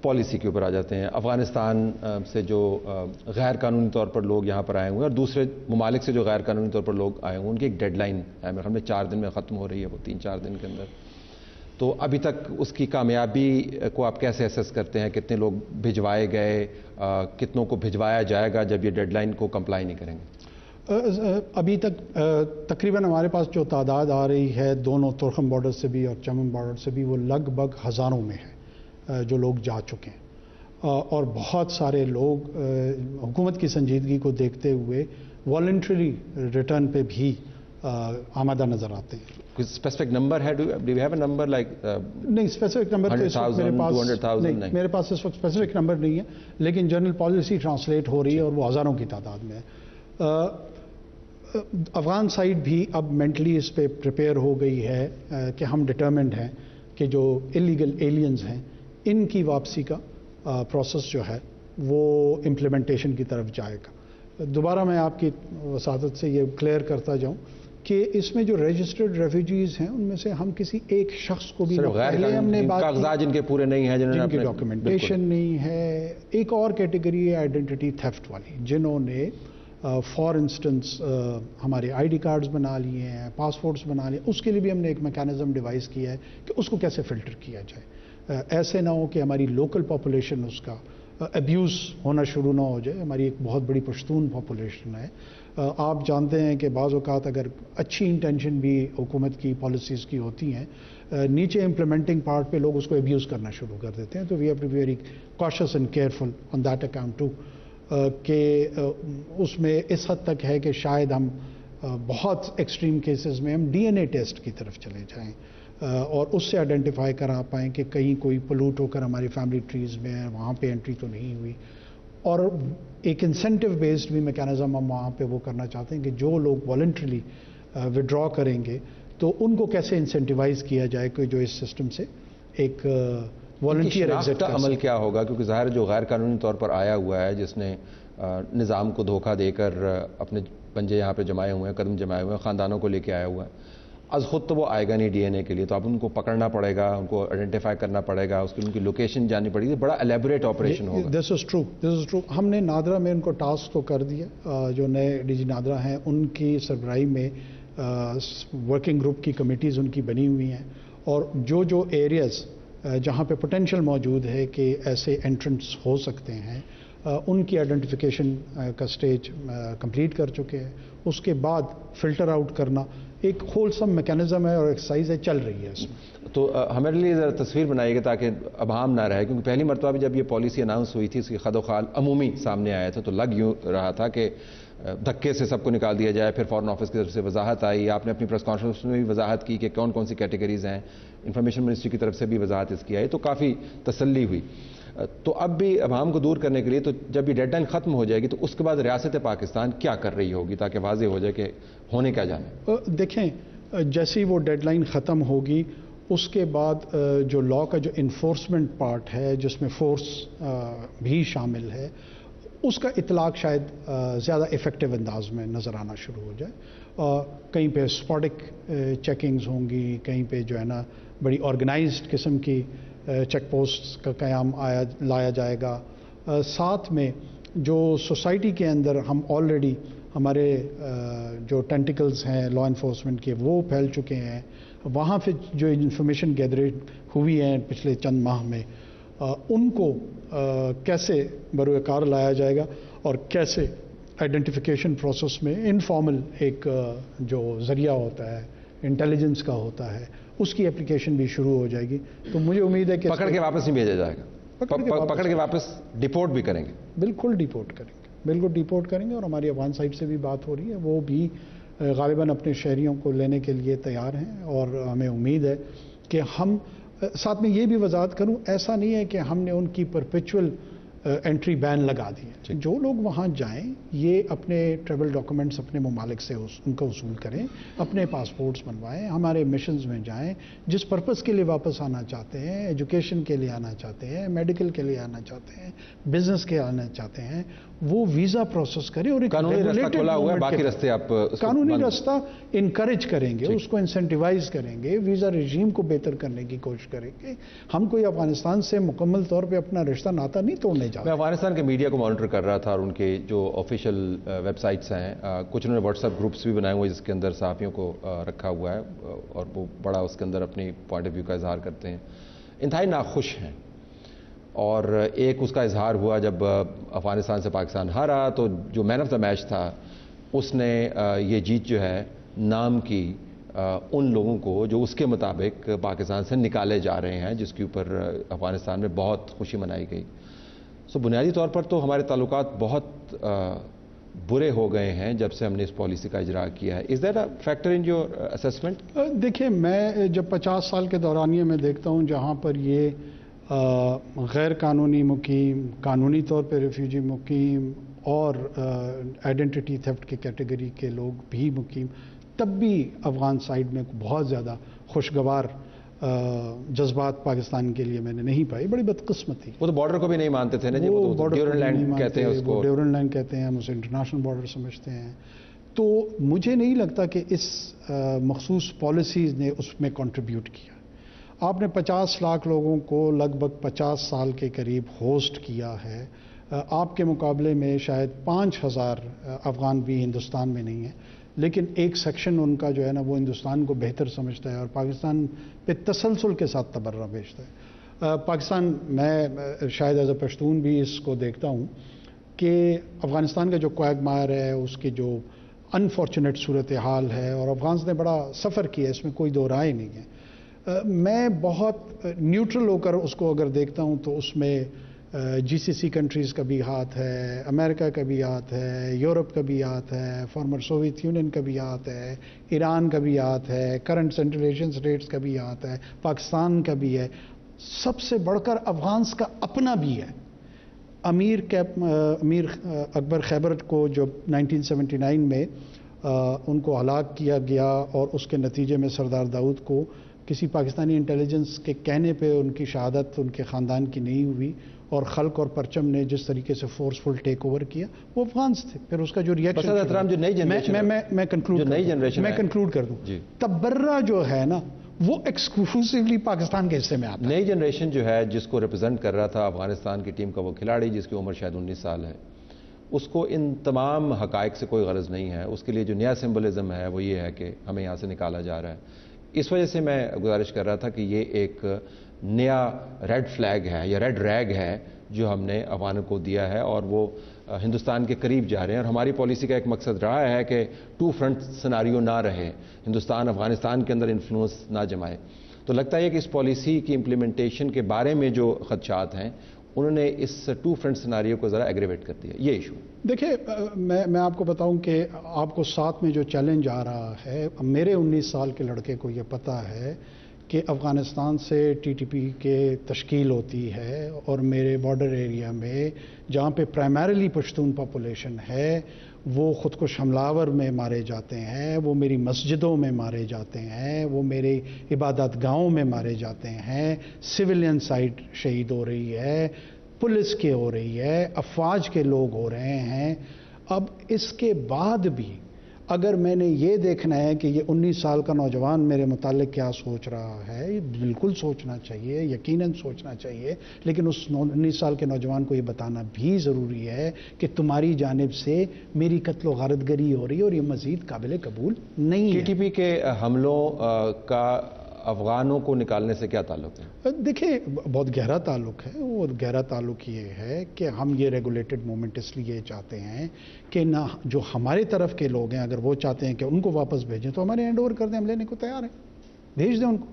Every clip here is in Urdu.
پالیسی کے اوپر آ جاتے ہیں. افغانستان سے جو غیر قانونی طور پر لوگ یہاں پر آئے ہوئے ہیں اور دوسرے ممالک سے جو غیر قانونی طور پر لوگ آئے ہوئے ہیں ان کی ایک ڈیڈ لائن ہے, میرے خیال میں 4 دن میں ختم ہو رہی ہے, وہ 3-4 دن کے اندر. تو ابھی تک اس کی کامیابی کو آپ کیسے اسیس کرتے ہیں؟ کتنے لوگ بھجوائے گئے, کتنوں کو بھجوایا جائے گا جب یہ ڈیڈ لائن کو کمپلائی نہیں کریں گے؟ ابھی تک تقریباً ہمارے پاس جو تعداد آ رہی ہے دونوں تورخم بارڈر سے بھی اور چمن بارڈر سے بھی, وہ لگ بھگ ہزاروں میں ہے جو لوگ جا چکے ہیں. اور بہت سارے لوگ حکومت کی سنجیدگی کو دیکھتے ہوئے والنٹری ریٹرن پہ بھی آمادہ نظر آتے ہیں. کوئی اسپیسیفک نمبر ہے؟ Do you have a number like? نہیں, اسپیسیفک نمبر تو اس وقت میرے پاس اس وقت اسپیسیفک نمبر نہیں ہے, لیکن جنرل پالیسی ٹرانسلیٹ ہو رہی ہے اور وہ ہزاروں کی تعداد میں ہے. افغان سائڈ بھی اب مینٹلی اس پہ پریپیئر ہو گئی ہے کہ ہم ڈٹرمنڈ ہیں کہ جو ایلیگل ایلینز ہیں ان کی واپسی کا پروسیس جو ہے وہ امپلیمنٹیشن کی طرف جائے گا. دوبارہ میں آپ کی وساطت سے یہ کلیئر کرتا جاؤں کہ اس میں جو رجسٹرڈ ریفیوجیز ہیں ان میں سے ہم کسی ایک شخص کو بھی پہلے ہم نے بات کاغذات جن کے پورے نہیں ہیں, جن کی ڈاکومنٹیشن نہیں ہے. ایک اور کیٹیگری ہے آئیڈینٹی تھیفٹ والی, جنہوں نے فار انسٹنس ہمارے آئی ڈی کارڈز بنا لیے ہیں, پاسپورٹس بنا لیے. اس کے لیے بھی ہم نے ایک میکانزم ڈیوائز کیا ہے کہ اس کو کیسے فلٹر کیا جائے. ایسے نہ ہو کہ ہماری لوکل پاپولیشن اس کا ابیوز ہونا شروع نہ ہو جائے. ہماری ایک بہت بڑی پشتون پاپولیشن ہے. آپ جانتے ہیں کہ بعض اوقات اگر اچھی انٹینشن بھی حکومت کی پالیسیز کی ہوتی ہیں, نیچے امپلیمنٹنگ پارٹ پہ لوگ اس کو ابیوز کرنا شروع کر دیتے ہیں. تو we have to be very cautious and careful on that account too, کہ اس میں اس حد تک ہے کہ شاید ہم بہت ایکسٹریم کیسز میں ہم ڈی این اے ٹیسٹ کی طرف چلے جائیں اور اس سے آئیڈینٹیفائی کرا پائیں کہ کہیں کوئی پلوٹ ہو کر ہماری فیملی ٹریز میں وہاں پہ انٹری تو نہیں ہوئی. اور ایک انسینٹو بیسڈ بھی میکانزم ہم وہاں پہ وہ کرنا چاہتے ہیں کہ جو لوگ والنٹریلی وڈرا کریں گے تو ان کو کیسے انسینٹیوائز کیا جائے کہ جو اس سسٹم سے ایک والنٹیئر ایگزٹ کا عمل کیا ہوگا. کیونکہ ظاہر جو غیر قانونی طور پر آیا ہوا ہے, جس نے نظام کو دھوکہ دے کر اپنے پنجے یہاں پہ جمائے ہوئے ہیں, قدم جمائے ہوئے ہیں, خاندانوں کو لے کے آیا ہوا ہے, از خود تو وہ آئے گا نہیں ڈی این اے کے لیے. تو اب ان کو پکڑنا پڑے گا, ان کو آئیڈینٹیفائی کرنا پڑے گا, اس کی ان کی لوکیشن جاننی پڑے گی. بڑا الیبوریٹ آپریشن ہوگا. دس از ٹرو. ہم نے نادرا میں ان کو ٹاسک تو کر دیا. جو نئے ڈی جی نادرا ہیں ان کی سربراہی میں ورکنگ گروپ کی کمیٹیز ان کی بنی ہوئی ہیں, اور جو ایریاز جہاں پہ پوٹینشیل موجود ہے کہ ایسے انٹرنٹس ہو سکتے ہیں ان کی آئیڈینٹیفیکیشن کا سٹیج کمپلیٹ کر چکے ہیں. اس کے بعد فلٹر آؤٹ کرنا ایک ہولسم میکانزم ہے اور ایکسرسائز ہے, چل رہی ہے اس میں. تو ہمارے لیے ذرا تصویر بنائیے گا تاکہ ابہام نہ رہے, کیونکہ پہلی مرتبہ بھی جب یہ پالیسی اناؤنس ہوئی تھی اس کی خد و خال عمومی سامنے آیا تھا تو لگ یوں رہا تھا کہ دھکے سے سب کو نکال دیا جائے. پھر فارن آفس کی طرف سے وضاحت آئی, آپ نے اپنی پریس کانفرنس میں بھی وضاحت کی کہ کون کون سی کیٹیگریز ہیں, انفارمیشن منسٹری کی طرف سے بھی وضاحت اس کی آئی, تو کافی تسلی ہوئی. تو اب بھی عوام کو دور کرنے کے لیے تو جب یہ ڈیڈ لائن ختم ہو جائے گی تو اس کے بعد ریاست پاکستان کیا کر رہی ہوگی تاکہ واضح ہو جائے کہ ہونے کیا جانا؟ دیکھیں, جیسی وہ ڈیڈ لائن ختم ہوگی اس کے بعد جو لا کا جو انفورسمنٹ پارٹ ہے جس میں فورس بھی شامل ہے اس کا اطلاق شاید زیادہ افیکٹو انداز میں نظر آنا شروع ہو جائے. کہیں پہ اسپاٹک چیکنگز ہوں گی, کہیں پہ جو ہے نا بڑی آرگنائزڈ قسم کی چیک پوسٹس کا قیام لایا جائے گا. ساتھ میں جو سوسائٹی کے اندر ہم آلریڈی ہمارے جو ٹینٹیکلز ہیں لا انفورسمنٹ کے وہ پھیل چکے ہیں, وہاں پہ جو انفارمیشن گیدرنگ ہوئی ہیں پچھلے چند ماہ میں ان کو کیسے بروئے کار لایا جائے گا اور کیسے آئیڈینٹیفیکیشن پروسیس میں انفارمل ایک جو ذریعہ ہوتا ہے انٹیلیجنس کا ہوتا ہے اس کی اپلیکیشن بھی شروع ہو جائے گی. تو مجھے امید ہے کہ پکڑ کے واپس نہیں بھیجا جائے گا, پکڑ کے واپس ڈیپورٹ بھی کریں گے. بالکل ڈیپورٹ کریں گے اور ہماری افغان سائڈ سے بھی بات ہو رہی ہے, وہ بھی غالباً اپنے شہریوں کو لینے کے لیے تیار ہیں. اور ہمیں امید ہے کہ ہم ساتھ میں یہ بھی وضاحت کروں, ایسا نہیں ہے کہ ہم نے ان کی پرپیچول انٹری بین لگا دی ہے. جو لوگ وہاں جائیں یہ اپنے ٹریول ڈاکومنٹس اپنے ممالک سے ان کا وصول کریں, اپنے پاسپورٹس بنوائیں, ہمارے مشنز میں جائیں, جس پرپس کے لیے واپس آنا چاہتے ہیں, ایجوکیشن کے لیے آنا چاہتے ہیں, میڈیکل کے لیے آنا چاہتے ہیں, بزنس کے آنا چاہتے ہیں, وہ ویزا پروسیس کریں. اور قانونی رستہ کھلا ہوا ہے, باقی رستے آپ قانونی رستہ انکریج کریں گے, اس کو انسینٹیوائز کریں گے, ویزا رجیم کو بہتر کرنے کی کوشش کریں گے. ہم کوئی افغانستان سے مکمل طور پہ اپنا رشتہ ناتا نہیں توڑنے جا رہے. میں افغانستان کے میڈیا کو مانیٹر کر رہا تھا اور ان کے جو آفیشیل ویب سائٹس ہیں, کچھ انہوں نے واٹس ایپ گروپس بھی بنائے ہوئے جس کے اندر صحافیوں کو رکھا ہوا ہے اور وہ بڑا اس کے اندر اپنی پوائنٹ آف ویو کا اظہار کرتے ہیں. انتہائی ناخوش ہیں. اور ایک اس کا اظہار ہوا جب افغانستان سے پاکستان ہارا تو جو مین آف دا میچ تھا اس نے یہ جیت جو ہے نام کی ان لوگوں کو جو اس کے مطابق پاکستان سے نکالے جا رہے ہیں, جس کے اوپر افغانستان میں بہت خوشی منائی گئی. سو بنیادی طور پر تو ہمارے تعلقات بہت برے ہو گئے ہیں جب سے ہم نے اس پالیسی کا اجرا کیا ہے. Is that a factor in your assessment? دیکھیں, میں جب 50 سال کے دورانیے میں دیکھتا ہوں جہاں پر یہ غیر قانونی مقیم, قانونی طور پہ ریفیوجی مقیم اور آئیڈینٹی تھیفٹ کی کیٹیگری کے لوگ بھی مقیم, تب بھی افغان سائیڈ میں بہت زیادہ خوشگوار جذبات پاکستان کے لیے میں نے نہیں پائی. بڑی بدقسمتی. وہ تو بارڈر کو بھی نہیں مانتے تھے نا جی, وہ ڈیورنڈ لینڈ کہتے ہیں اس کو. ڈیورنڈ لینڈ کہتے ہیں, ہم اسے انٹرنیشنل بارڈر سمجھتے ہیں. تو مجھے نہیں لگتا کہ اس مخصوص پالیسیز نے اس میں کنٹریبیوٹ کیا. آپ نے 50 لاکھ لوگوں کو لگ بھگ 50 سال کے قریب ہوسٹ کیا ہے. آپ کے مقابلے میں شاید 5000 افغان بھی ہندوستان میں نہیں ہیں, لیکن ایک سیکشن ان کا جو ہے نا وہ ہندوستان کو بہتر سمجھتا ہے اور پاکستان پہ تسلسل کے ساتھ تبرہ بھیجتا ہے. پاکستان, میں شاید ایز اے پشتون بھی اس کو دیکھتا ہوں کہ افغانستان کا جو کویگمائر ہے, اس کی جو انفارچونیٹ صورتحال ہے, اور افغانس نے بڑا سفر کیا, اس میں کوئی دو رائے نہیں ہے. میں بہت نیوٹرل ہو کر اس کو اگر دیکھتا ہوں تو اس میں جی سی سی کنٹریز کا بھی ہاتھ ہے, امریکہ کا بھی ہاتھ ہے, یورپ کا بھی ہاتھ ہے, فارمر سوویت یونین کا بھی ہاتھ ہے, ایران کا بھی ہاتھ ہے, کرنٹ سینٹرل ایشین اسٹیٹس کا بھی ہاتھ ہے, پاکستان کا بھی ہے. سب سے بڑھ کر افغانس کا اپنا بھی ہے. امیر اکبر خیبر کو جو 1979 میں ان کو ہلاک کیا گیا اور اس کے نتیجے میں سردار داؤد کو کسی پاکستانی انٹیلیجنس کے کہنے پہ ان کی شہادت ان کے خاندان کی نہیں ہوئی, اور خلق اور پرچم نے جس طریقے سے فورسفل ٹیک اوور کیا وہ افغانس تھے. پھر اس کا جو ریئیکشن, میں کنکلوڈ کر دوں, تبرہ جو ہے نا وہ ایکسکلوسیولی پاکستان کے حصے میں آتا ہے. نئی جنریشن جو ہے جس کو ریپرزینٹ کر رہا تھا افغانستان کی ٹیم کا وہ کھلاڑی جس کی عمر شاید 19 سال ہے, اس کو ان تمام حقائق سے کوئی غرض نہیں ہے. اس کے لیے جو نیا سمبلزم ہے وہ یہ ہے کہ ہمیں یہاں سے نکالا جا رہا ہے. اس وجہ سے میں گزارش کر رہا تھا کہ یہ ایک نیا ریڈ فلیگ ہے یا ریڈ ریگ ہے جو ہم نے افغانوں کو دیا ہے, اور وہ ہندوستان کے قریب جا رہے ہیں. اور ہماری پالیسی کا ایک مقصد رہا ہے کہ 2 فرنٹ سناریو نہ رہے, ہندوستان افغانستان کے اندر انفلوئنس نہ جمائے. تو لگتا ہے کہ اس پالیسی کی امپلیمنٹیشن کے بارے میں جو خدشات ہیں انہوں نے اس 2 فرنٹ سناریو کو ذرا ایگریویٹ کر دیا, یہ ایشو. دیکھیں, میں آپ کو بتاؤں کہ آپ کو ساتھ میں جو چیلنج آ رہا ہے, میرے 19 سال کے لڑکے کو یہ پتہ ہے کہ افغانستان سے ٹی ٹی پی کے تشکیل ہوتی ہے, اور میرے بارڈر ایریا میں جہاں پہ پرائمریلی پشتون پاپولیشن ہے وہ خودکش حملہ میں مارے جاتے ہیں, وہ میری مسجدوں میں مارے جاتے ہیں, وہ میرے عبادت گاہوں میں مارے جاتے ہیں, سویلین سائٹ شہید ہو رہی ہے, پولیس کے ہو رہی ہے, افواج کے لوگ ہو رہے ہیں. اب اس کے بعد بھی اگر میں نے یہ دیکھنا ہے کہ یہ 19 سال کا نوجوان میرے متعلق کیا سوچ رہا ہے, بالکل سوچنا چاہیے, یقیناً سوچنا چاہیے, لیکن اس 19 سال کے نوجوان کو یہ بتانا بھی ضروری ہے کہ تمہاری جانب سے میری قتل و غارت گری ہو رہی ہے اور یہ مزید قابل قبول نہیں ہے. ٹی ٹی پی کے حملوں کا افغانوں کو نکالنے سے کیا تعلق ہے؟ دیکھیں, بہت گہرا تعلق ہے. وہ گہرا تعلق یہ ہے کہ ہم یہ ریگولیٹڈ موومنٹ اس لیے چاہتے ہیں کہ نہ جو ہمارے طرف کے لوگ ہیں اگر وہ چاہتے ہیں کہ ان کو واپس بھیجیں تو ہمارے ہینڈ اوور کر دیں, ہم لینے کو تیار ہیں, بھیج دیں ان کو.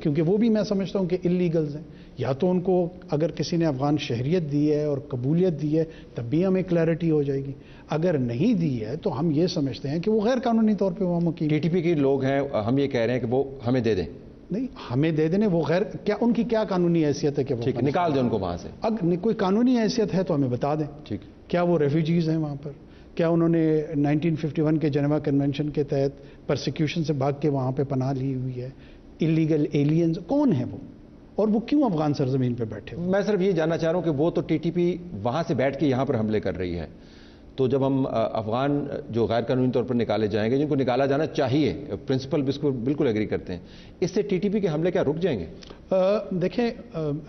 کیونکہ وہ بھی میں سمجھتا ہوں کہ اللیگلز ہیں. یا تو ان کو اگر کسی نے افغان شہریت دی ہے اور قبولیت دی ہے تب بھی ہمیں کلیئرٹی ہو جائے گی. اگر نہیں دی ہے تو ہم یہ سمجھتے ہیں کہ وہ غیر قانونی طور پہ وہاں مقیم. ٹی ٹی پی کے لوگ ہیں, ہم یہ کہہ رہے ہیں کہ وہ ہمیں دے دیں. نہیں ہمیں دے دینے وہ غیر کیا ان کی کیا قانونی حیثیت ہے کہ وہ ٹھیک نکال دیں ان کو وہاں سے. اگر کوئی قانونی حیثیت ہے تو ہمیں بتا دیں. ٹھیک. کیا وہ ریفیوجیز ہیں وہاں پر؟ کیا انہوں نے 1951 کے جنیوا کنونشن کے تحت پرسیکیوشن سے بھاگ کے وہاں پہ پناہ لی ہوئی ہے؟ ایلیگل ایلینز کون ہیں وہ اور وہ کیوں افغان سرزمین پہ بیٹھے ہوئے؟ میں صرف یہ جاننا چاہ رہا ہوں کہ وہ تو ٹی ٹی پی وہاں سے بیٹھ کے یہاں پر حملے کر رہی ہے، تو جب ہم افغان جو غیر قانونی طور پر نکالے جائیں گے، جن کو نکالا جانا چاہیے، پرنسپل بھی اس کو بالکل ایگری کرتے ہیں، اس سے ٹی ٹی پی کے حملے کیا رک جائیں گے؟ دیکھیں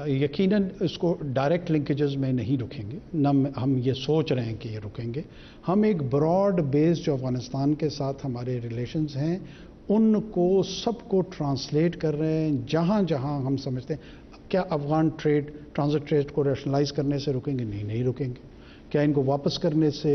یقیناً اس کو ڈائریکٹ لنکیجز میں نہیں رکیں گے، نہ ہم یہ سوچ رہے ہیں کہ یہ رکیں گے. ہم ایک براڈ بیس جو افغانستان کے ساتھ ہمارے ریلیشنز ہیں ان کو سب کو ٹرانسلیٹ کر رہے ہیں. جہاں جہاں ہم سمجھتے ہیں کیا افغان ٹریڈ ٹرانزٹ ٹریڈ کو ریشنلائز کرنے سے رکیں گے؟ نہیں رکیں گے. کیا ان کو واپس کرنے سے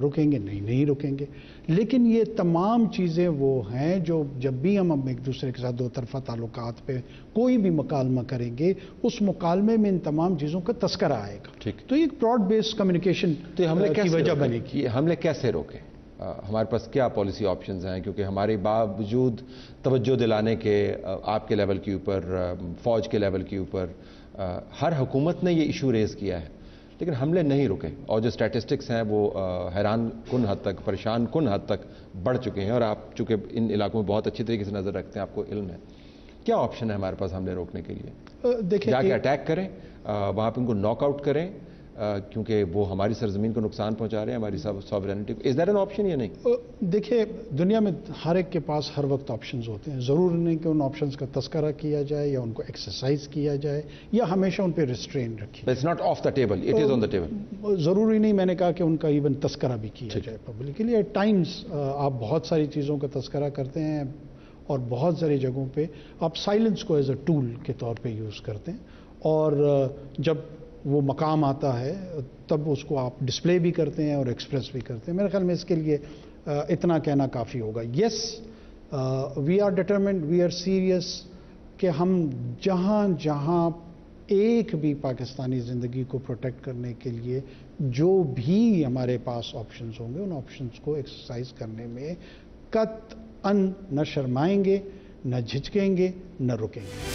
رکیں گے؟ نہیں رکیں گے. لیکن یہ تمام چیزیں وہ ہیں جو جب بھی ہم ایک دوسرے کے ساتھ دو طرفہ تعلقات پہ کوئی بھی مکالمہ کریں گے اس مکالمے میں ان تمام چیزوں کا تذکرہ آئے گا. تو یہ ایک براڈ بیس کمیونیکیشن کی وجہ بنے گی. یہ حملے کیسے روکیں؟ ہمارے پاس کیا پالیسی آپشنز ہیں؟ کیونکہ ہمارے باوجود توجہ دلانے کے آپ کے لیول کے اوپر، فوج کے لیول کے اوپر، ہر حکومت نے یہ ایشو ریز کیا ہے لیکن حملے نہیں رکے، اور جو اسٹیٹسٹکس ہیں وہ حیران کن حد تک، پریشان کن حد تک بڑھ چکے ہیں، اور آپ چونکہ ان علاقوں میں بہت اچھی طریقے سے نظر رکھتے ہیں، آپ کو علم ہے. کیا آپشن ہے ہمارے پاس حملے روکنے کے لیے؟ دیکھیں جا کے اٹیک کریں، وہاں پہ ان کو ناک آؤٹ کریں کیونکہ وہ ہماری سرزمین کو نقصان پہنچا رہے ہیں، ہماری ساورینٹی کو. از دیٹ این آپشن یا نہیں؟ دیکھیں دنیا میں ہر ایک کے پاس ہر وقت آپشنز ہوتے ہیں. ضرور نہیں کہ ان آپشنز کا تذکرہ کیا جائے یا ان کو ایکسرسائز کیا جائے یا ہمیشہ ان پہ ریسٹرین رکھی. It's not off the table, it is on the table. ضروری نہیں، میں نے کہا کہ ان کا ایون تذکرہ بھی کیا جائے پبلکلی. ایٹ ٹائمز آپ بہت ساری چیزوں کا تذکرہ کرتے ہیں اور بہت ساری جگہوں پہ آپ سائلنس کو ایز اے ٹول کے طور پہ یوز کرتے ہیں، اور جب وہ مقام آتا ہے تب اس کو آپ ڈسپلے بھی کرتے ہیں اور ایکسپریس بھی کرتے ہیں. میرے خیال میں اس کے لیے اتنا کہنا کافی ہوگا. Yes we are determined, we are serious کہ ہم جہاں جہاں ایک بھی پاکستانی زندگی کو پروٹیکٹ کرنے کے لیے جو بھی ہمارے پاس آپشنز ہوں گے ان آپشنز کو ایکسرسائز کرنے میں قطعاً نہ شرمائیں گے، نہ جھجکیں گے، نہ رکیں گے.